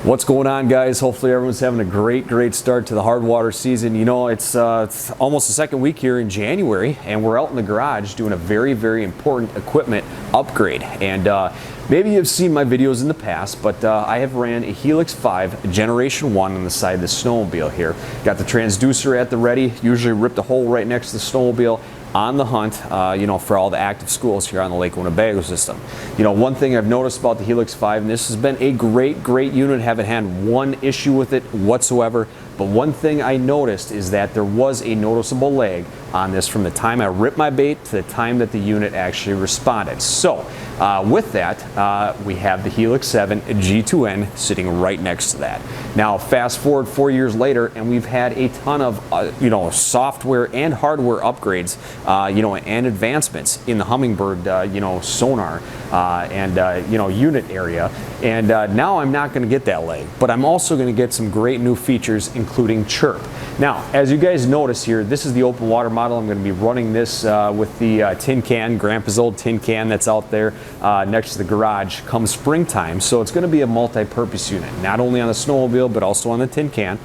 What's going on, guys? Hopefully everyone's having a great start to the hard water season. You know, it's almost the second week here in January, and we're out in the garage doing a very important equipment upgrade. And maybe you've seen my videos in the past, but I have ran a Helix 5 Generation 1 on the side of the snowmobile here. Got the transducer at the ready, usually ripped a hole right next to the snowmobile on the hunt, you know, for all the active schools here on the Lake Winnebago system. You know, one thing I've noticed about the Helix 5, and this has been a great unit, haven't had one issue with it whatsoever, but one thing I noticed is that there was a noticeable lag on this from the time I ripped my bait to the time that the unit actually responded. So with that, we have the Helix 7 G2N sitting right next to that. Now fast forward 4 years later, and we've had a ton of you know, software and hardware upgrades, you know, and advancements in the Humminbird you know, sonar and you know, unit area. And now I'm not going to get that lag, but I'm also going to get some great new features, including chirp. Now, as you guys notice here, this is the open water model. I'm going to be running this with the tin can, Grandpa's old tin can that's out there next to the garage come springtime. So it's going to be a multi-purpose unit, not only on the snowmobile, but also on the tin can.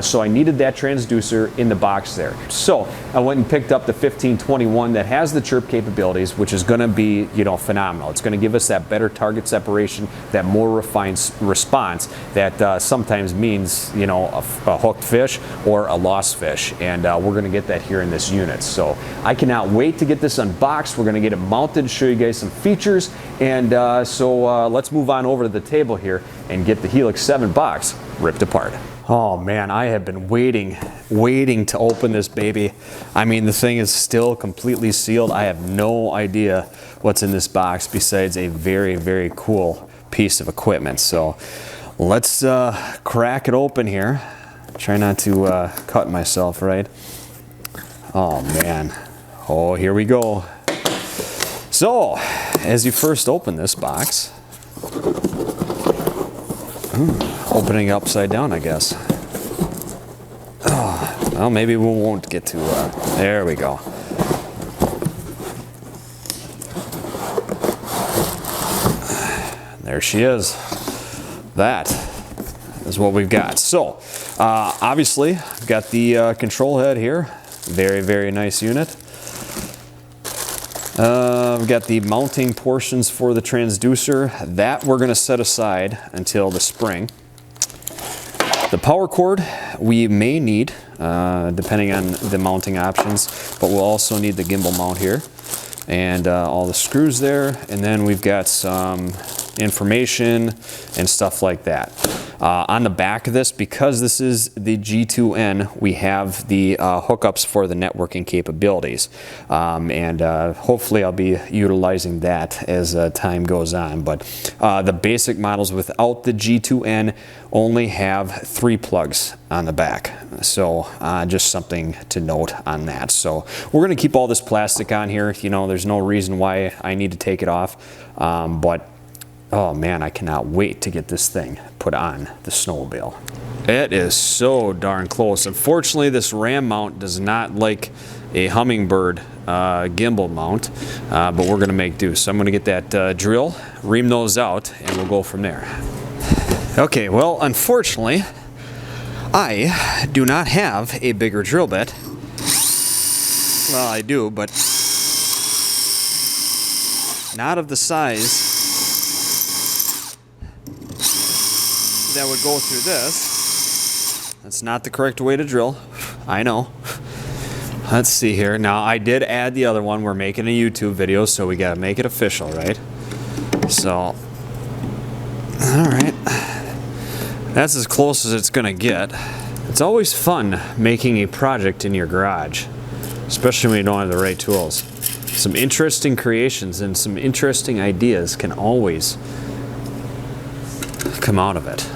So I needed that transducer in the box there. So I went and picked up the 1521 that has the chirp capabilities, which is going to be, you know, phenomenal. It's going to give us that better target separation, that more refined response that sometimes means, you know, a hooked fish or a lost fish. And we're going to get that here in this unit. So I cannot wait to get this unboxed. We're going to get it mounted, show you guys some features. And so let's move on over to the table here and get the Helix 7 box ripped apart. Oh man, I have been waiting to open this baby. I mean, the thing is still completely sealed. I have no idea what's in this box besides a very cool piece of equipment. So let's crack it open here. Try not to cut myself, right? Oh man. Oh, here we go. So, as you first open this box, opening upside down, I guess. Oh, well, maybe we won't get to, there we go. There she is. That is what we've got. So, obviously, we've got the control head here. Very nice unit. We've got the mounting portions for the transducer. That we're going to set aside until the spring. The power cord we may need, depending on the mounting options, but we'll also need the gimbal mount here. And all the screws there. And then we've got some information and stuff like that. On the back of this, because this is the G2N, we have the hookups for the networking capabilities. And hopefully I'll be utilizing that as time goes on. But the basic models without the G2N only have 3 plugs on the back. So just something to note on that. So we're going to keep all this plastic on here. You know, there's no reason why I need to take it off. But oh man, I cannot wait to get this thing put on the snowmobile. It is so darn close. Unfortunately, this ram mount does not like a Humminbird gimbal mount, but we're going to make do. So I'm going to get that drill, ream those out, and we'll go from there. Okay, well, unfortunately, I do not have a bigger drill bit. Well, I do, but not of the size that would go through this. That's not the correct way to drill. I know. Let's see here. Now, I did add the other one. We're making a YouTube video, so we gotta make it official, right? So, all right. That's as close as it's gonna get. It's always fun making a project in your garage, especially when you don't have the right tools. Some interesting creations and some interesting ideas can always come out of it.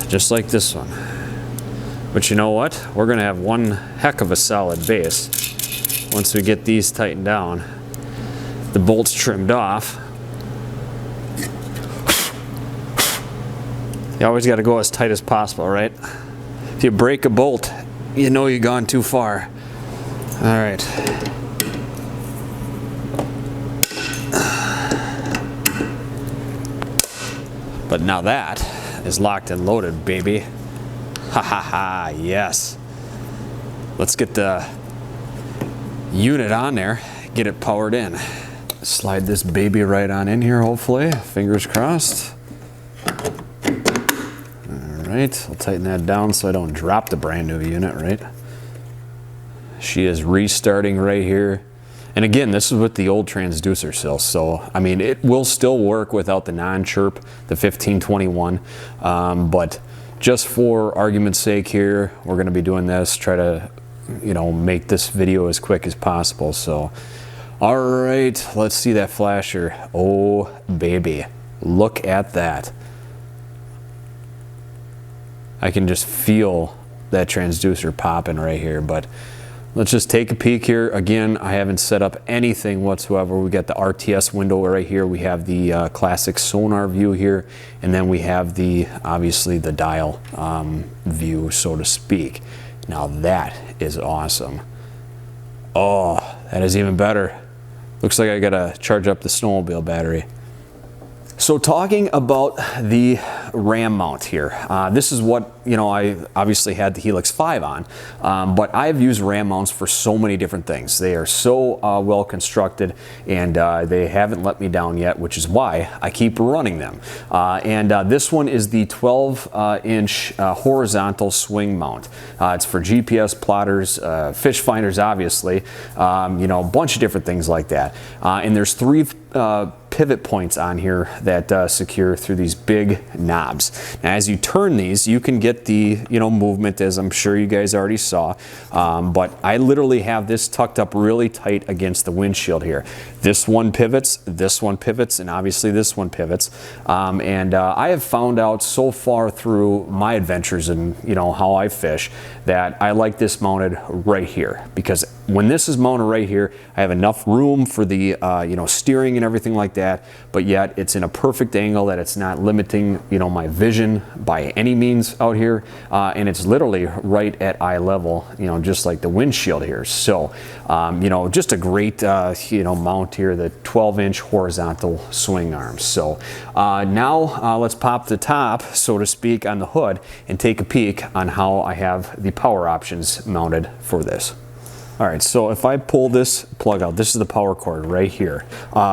Just like this one. But you know what? We're going to have one heck of a solid base once we get these tightened down. The bolts trimmed off. You always got to go as tight as possible, right? If you break a bolt, you know you've gone too far. All right. But now that is locked and loaded, baby. Ha ha ha, yes. Let's get the unit on there, get it powered in. Slide this baby right on in here, hopefully. Fingers crossed. All right, I'll tighten that down so I don't drop the brand new unit, right? She is restarting right here. And again, this is with the old transducer still, so I mean, it will still work without the non-chirp, the 1521, but just for argument's sake here, we're going to be doing this, try to, you know, make this video as quick as possible. So, all right, let's see that flasher. Oh, baby, look at that. I can just feel that transducer popping right here, but let's just take a peek here. Again, I haven't set up anything whatsoever. We got the RTS window right here. We have the classic sonar view here, and then we have the, obviously, the dial view, so to speak. Now that is awesome. Oh, that is even better. Looks like I gotta charge up the Snowmobile battery. So talking about the ram mount here, this is what, you know, I obviously had the Helix 5 on, but I've used ram mounts for so many different things. They are so well constructed, and they haven't let me down yet, which is why I keep running them. This one is the 12-inch horizontal swing mount. It's for GPS plotters, fish finders, obviously, you know, a bunch of different things like that. And there's 3 pivot points on here that secure through these big knobs. Now, as you turn these, you can get the, you know, movement, as I'm sure you guys already saw, but I literally have this tucked up really tight against the windshield here. This one pivots, and obviously this one pivots. I have found out so far through my adventures and, you know, how I fish, that I like this mounted right here, because when this is mounted right here, I have enough room for the you know, steering and everything like that, but yet it's in a perfect angle that it's not limiting, you know, my vision by any means out here, and it's literally right at eye level, you know, just like the windshield here. So you know, just a great you know, mount here, the 12-inch horizontal swing arms. So now let's pop the top, so to speak, on the hood and take a peek on how I have the power options mounted for this. All right, so if I pull this plug out, this is the power cord right here.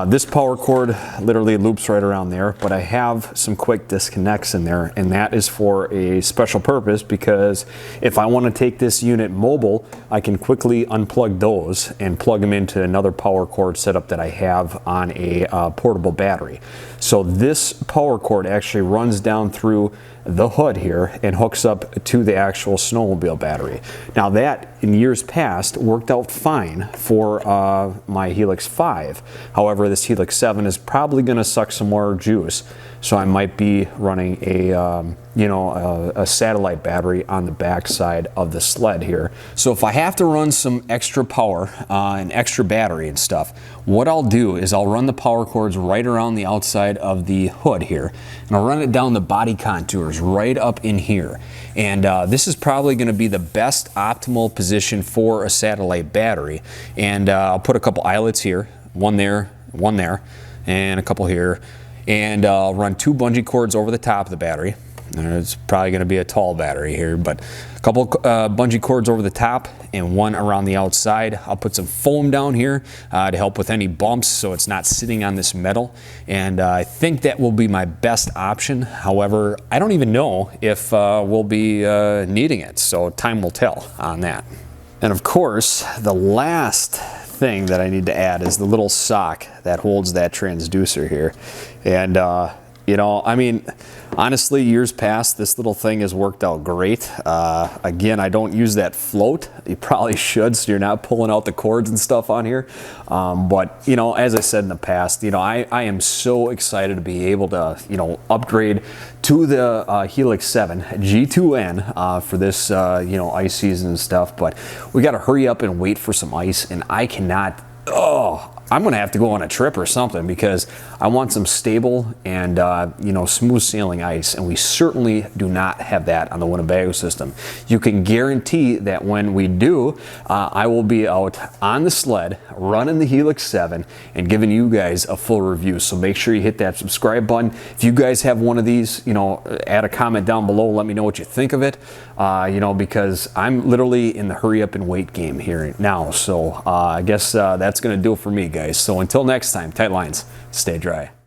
This power cord literally loops right around there, but I have some quick disconnects in there, and that is for a special purpose, because if I want to take this unit mobile, I can quickly unplug those and plug them into another power cord setup that I have on a portable battery. So this power cord actually runs down through the hood here and hooks up to the actual Snowmobile battery. Now that, in years past, worked out fine for my Helix 5. However, this Helix 7 is probably going to suck some more juice, so I might be running a you know, a satellite battery on the back side of the sled here. So if I have to run some extra power and extra battery and stuff, what I'll do is I'll run the power cords right around the outside of the hood here, and I'll run it down the body contours right up in here. And this is probably going to be the best optimal position for a satellite battery. And I'll put a couple eyelets here, one there, and a couple here. And I'll run 2 bungee cords over the top of the battery. It's probably going to be a tall battery here, but a couple bungee cords over the top and 1 around the outside. I'll put some foam down here to help with any bumps, so it's not sitting on this metal. And I think that will be my best option. However, I don't even know if we'll be needing it, so time will tell on that. And of course, the last thing that I need to add is the little sock that holds that transducer here. And you know, I mean, honestly, years past, this little thing has worked out great. Again, I don't use that float. You probably should, so you're not pulling out the cords and stuff on here. But, you know, as I said in the past, you know, I am so excited to be able to, you know, upgrade to the Helix 7 G2N for this, you know, ice season and stuff. But we got to hurry up and wait for some ice, and I cannot, I'm gonna have to go on a trip or something, because I want some stable and you know, smooth sailing ice, and we certainly do not have that on the Winnebago system. You can guarantee that when we do, I will be out on the sled running the Helix 7 and giving you guys a full review. So make sure you hit that subscribe button. If you guys have one of these, you know, add a comment down below, let me know what you think of it, you know, because I'm literally in the hurry up and wait game here now. So I guess that's gonna do it for me, guys. So until next time, tight lines, stay dry.